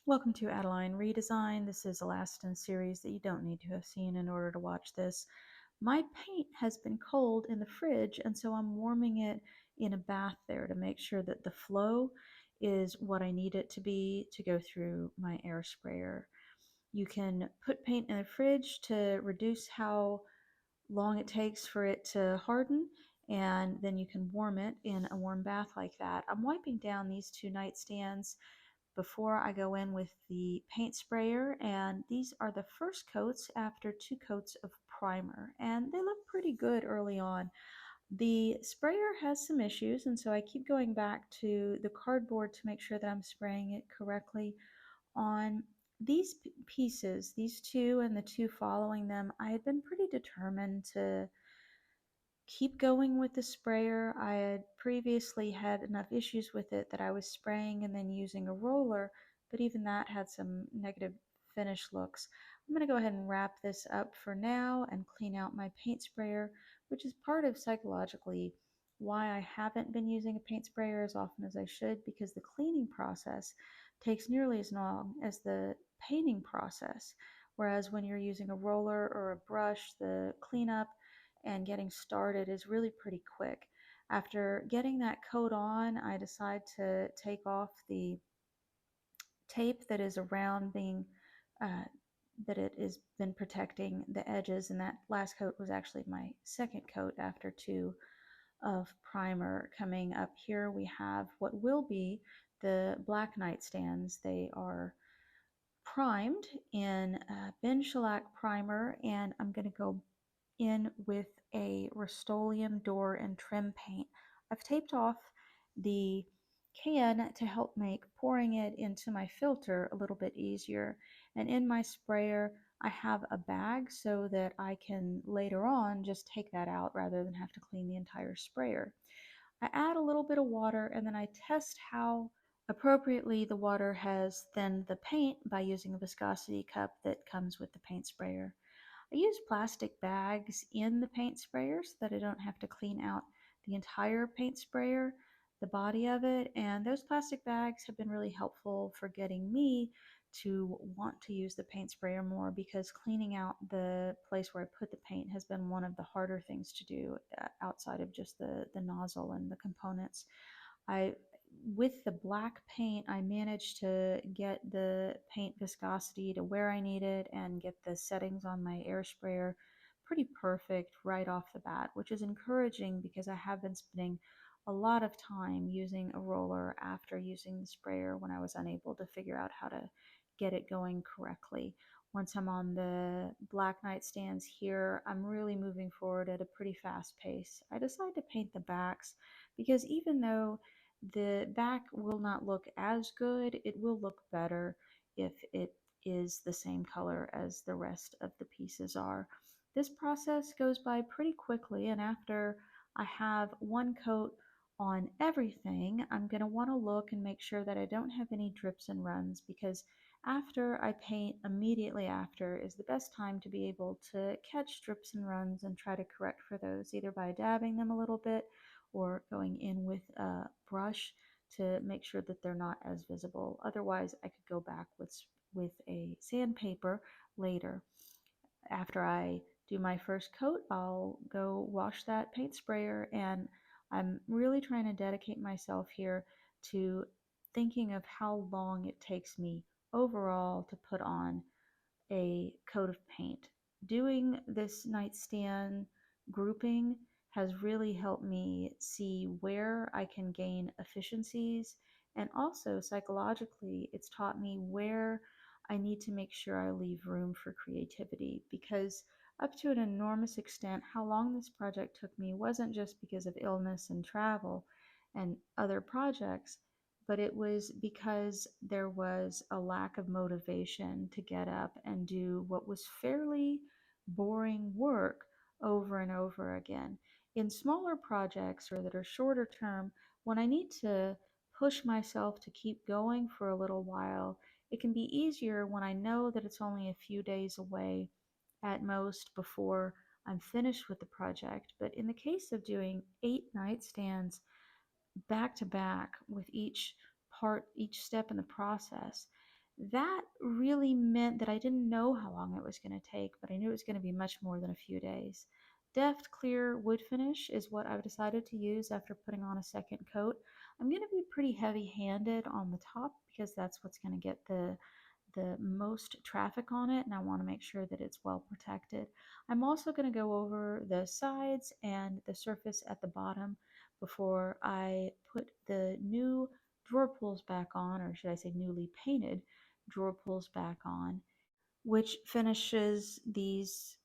Welcome to Adeline Redesign. This is the last in a series that you don't need to have seen in order to watch this. My paint has been cold in the fridge, and so I'm warming it in a bath there to make sure that the flow is what I need it to be to go through my air sprayer. You can put paint in the fridge to reduce how long it takes for it to harden, and then you can warm it in a warm bath like that. I'm wiping down these two nightstands before I go in with the paint sprayer, and these are the first coats after 2 coats of primer, and they look pretty good early on. The sprayer has some issues, and so I keep going back to the cardboard to make sure that I'm spraying it correctly. On these pieces, these two and the two following them, I had been pretty determined to keep going with the sprayer. I had previously had enough issues with it that I was spraying and then using a roller, but even that had some negative finish looks. I'm going to go ahead and wrap this up for now and clean out my paint sprayer, which is part of psychologically why I haven't been using a paint sprayer as often as I should, because the cleaning process takes nearly as long as the painting process. Whereas when you're using a roller or a brush, the cleanup and getting started is really pretty quick. After getting that coat on, I decide to take off the tape that is around being uh, that it has been protecting the edges, and that last coat was actually my second coat after two of primer. Coming up here we have what will be the black nightstands. They are primed in Ben Shellac primer, and I'm going to go in with a Rust-Oleum door and trim paint. I've taped off the can to help make pouring it into my filter a little bit easier. And in my sprayer, I have a bag so that I can later on just take that out rather than have to clean the entire sprayer. I add a little bit of water and then I test how appropriately the water has thinned the paint by using a viscosity cup that comes with the paint sprayer. I use plastic bags in the paint sprayer so that I don't have to clean out the entire paint sprayer, the body of it, and those plastic bags have been really helpful for getting me to want to use the paint sprayer more, because cleaning out the place where I put the paint has been one of the harder things to do outside of just the nozzle and the components. I With the black paint, I managed to get the paint viscosity to where I need it and get the settings on my air sprayer pretty perfect right off the bat, which is encouraging because I have been spending a lot of time using a roller after using the sprayer when I was unable to figure out how to get it going correctly. Once I'm on the black nightstands here, I'm really moving forward at a pretty fast pace. I decided to paint the backs because even though the back will not look as good, it will look better if it is the same color as the rest of the pieces are. This process goes by pretty quickly, and after I have one coat on everything, I'm going to want to look and make sure that I don't have any drips and runs, because after I paint, immediately after is the best time to be able to catch drips and runs and try to correct for those, either by dabbing them a little bit or going in with a brush to make sure that they're not as visible. Otherwise, I could go back with a sandpaper later. After I do my first coat, I'll go wash that paint sprayer, and I'm really trying to dedicate myself here to thinking of how long it takes me overall to put on a coat of paint. Doing this nightstand grouping has really helped me see where I can gain efficiencies, and also psychologically, it's taught me where I need to make sure I leave room for creativity, because up to an enormous extent, how long this project took me wasn't just because of illness and travel and other projects, but it was because there was a lack of motivation to get up and do what was fairly boring work over and over again. In smaller projects or that are shorter term, when I need to push myself to keep going for a little while, it can be easier when I know that it's only a few days away at most before I'm finished with the project. But in the case of doing 8 nightstands back to back with each part, each step in the process, That really meant that I didn't know how long it was going to take, but I knew it was going to be much more than a few days. Deft clear wood finish is what I've decided to use after putting on a second coat. I'm going to be pretty heavy handed on the top because that's what's going to get the most traffic on it, and I want to make sure that it's well protected. I'm also going to go over the sides and the surface at the bottom before I put the new drawer pulls back on, or should I say newly painted drawer pulls back on, which finishes these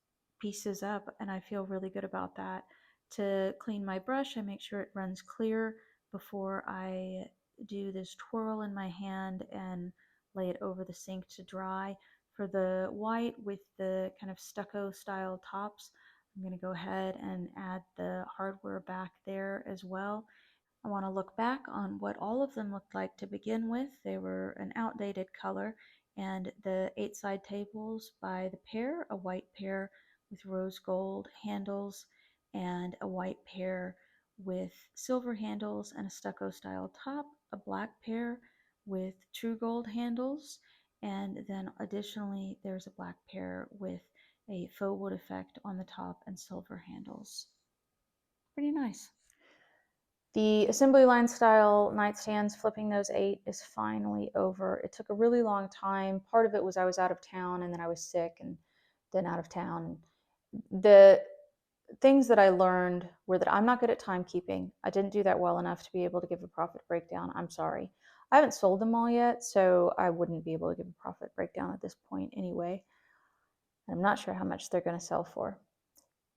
pieces up, and I feel really good about that. To clean my brush, I make sure it runs clear before I do this twirl in my hand and lay it over the sink to dry. For the white with the kind of stucco style tops, I'm going to go ahead and add the hardware back there as well. I want to look back on what all of them looked like to begin with. They were an outdated color, and the 8 side tables by the pair, a white pair with rose gold handles, and a white pair with silver handles and a stucco style top, a black pair with true gold handles, and then additionally there's a black pair with a faux wood effect on the top and silver handles. Pretty nice. The assembly line style nightstands, flipping those 8 is finally over. It took a really long time. Part of it was I was out of town, and then I was sick, and then out of town. The things that I learned were that I'm not good at timekeeping. I didn't do that well enough to be able to give a profit breakdown. I'm sorry. I haven't sold them all yet, so I wouldn't be able to give a profit breakdown at this point anyway. I'm not sure how much they're going to sell for.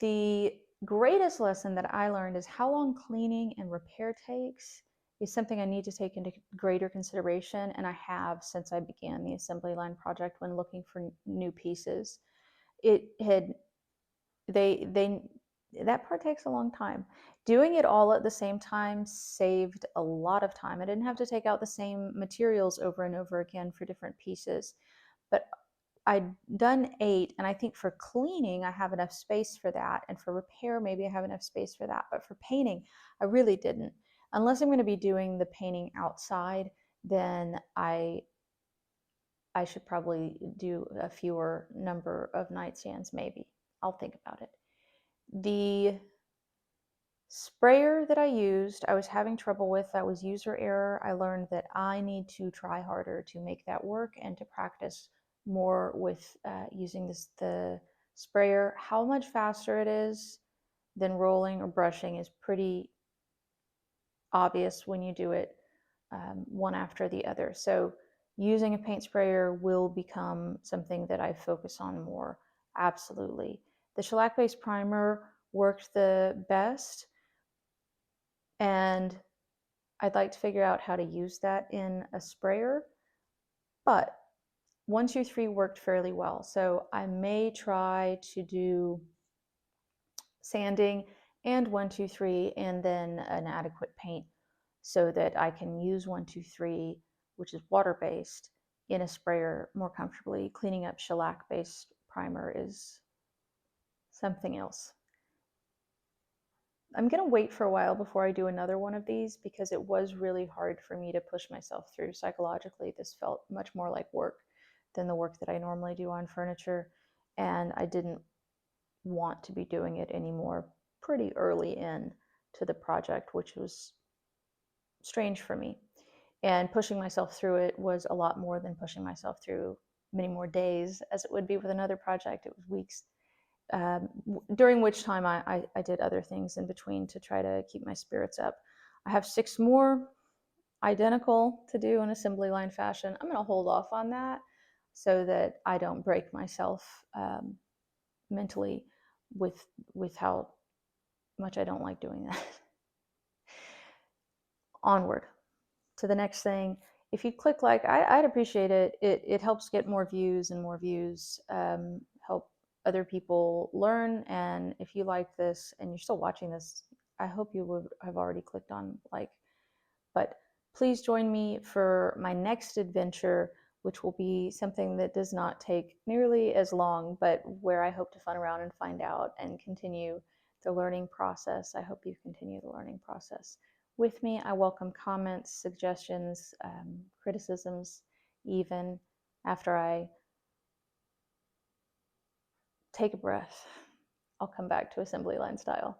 The greatest lesson that I learned is how long cleaning and repair takes is something I need to take into greater consideration, and I have since I began the assembly line project when looking for new pieces. It had they that part takes a long time. Doing it all at the same time saved a lot of time. I didn't have to take out the same materials over and over again for different pieces, but I'd done 8, and I think for cleaning, I have enough space for that. And for repair, maybe I have enough space for that. But for painting, I really didn't. Unless I'm going to be doing the painting outside, then I should probably do a fewer number of nightstands, maybe. I'll think about it. The sprayer that I used, I was having trouble with. That was user error. I learned that I need to try harder to make that work and to practice more with using the sprayer. How much faster it is than rolling or brushing is pretty obvious when you do it one after the other. So using a paint sprayer will become something that I focus on more. Absolutely. The shellac-based primer worked the best, and I'd like to figure out how to use that in a sprayer, but 1, 2, 3 worked fairly well. So I may try to do sanding and 1, 2, 3 and then an adequate paint so that I can use 1, 2, 3, which is water-based, in a sprayer more comfortably. Cleaning up shellac-based primer is something else. I'm going to wait for a while before I do another one of these because it was really hard for me to push myself through psychologically. This felt much more like work than the work that I normally do on furniture, and I didn't want to be doing it anymore pretty early in to the project, which was strange for me. And pushing myself through it was a lot more than pushing myself through many more days as it would be with another project. It was weeks, during which time I did other things in between to try to keep my spirits up. I have 6 more identical to do in assembly line fashion. I'm going to hold off on that so that I don't break myself mentally with how much I don't like doing that. Onward to the next thing. If you click like, I'd appreciate it. It helps get more views, and more views help other people learn. And if you like this and you're still watching this, I hope you would have already clicked on like. But please join me for my next adventure, which will be something that does not take nearly as long, but where I hope to fun around and find out and continue the learning process. I hope you continue the learning process with me. I welcome comments, suggestions, criticisms, even. After I take a breath, I'll come back to assembly line style.